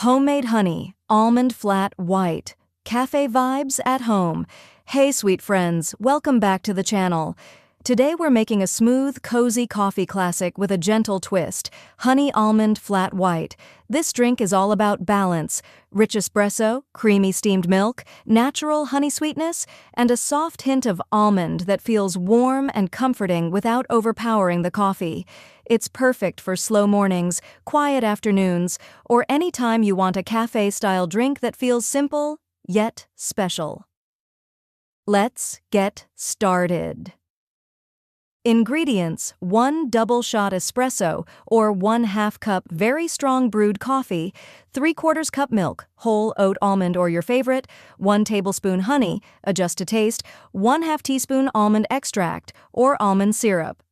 Homemade honey, almond flat white, cafe vibes at home. Hey sweet friends, welcome back to the channel. Today we're making a smooth, cozy coffee classic with a gentle twist, honey almond flat white. This drink is all about balance, rich espresso, creamy steamed milk, natural honey sweetness, and a soft hint of almond that feels warm and comforting without overpowering the coffee. It's perfect for slow mornings, quiet afternoons, or any time you want a cafe-style drink that feels simple, yet special. Let's get started. Ingredients: 1 double-shot espresso or 1/2 cup very strong brewed coffee, 3/4 cup milk, whole oat almond or your favorite, 1 tablespoon honey, adjust to taste, 1/2 teaspoon almond extract or almond syrup.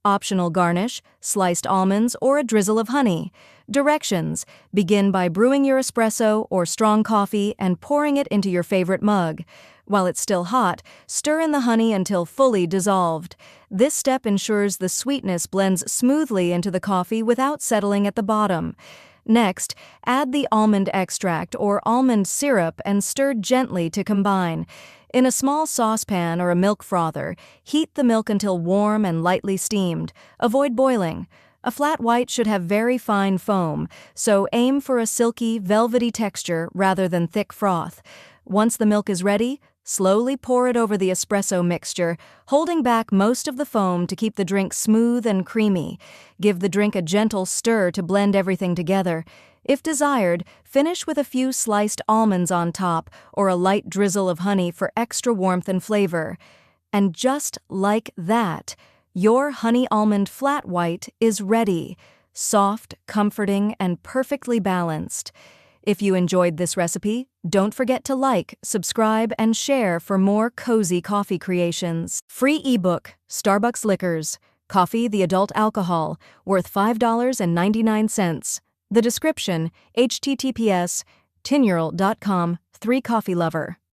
Optional garnish: sliced almonds or a drizzle of honey. Directions: begin by brewing your espresso or strong coffee and pouring it into your favorite mug. While it's still hot, stir in the honey until fully dissolved. This step ensures the sweetness blends smoothly into the coffee without settling at the bottom. Next, add the almond extract or almond syrup and stir gently to combine. In a small saucepan or a milk frother, heat the milk until warm and lightly steamed. Avoid boiling. A flat white should have very fine foam, so aim for a silky, velvety texture rather than thick froth. Once the milk is ready, slowly pour it over the espresso mixture, holding back most of the foam to keep the drink smooth and creamy. Give the drink a gentle stir to blend everything together. If desired, finish with a few sliced almonds on top or a light drizzle of honey for extra warmth and flavor. And just like that, your honey almond flat white is ready. Soft, comforting, and perfectly balanced. If you enjoyed this recipe, don't forget to like, subscribe, and share for more cozy coffee creations. Free ebook, Starbucks Liquors, Coffee the Adult Alcohol, worth $5.99. The description, https://tinyurl.com, 3coffee lover.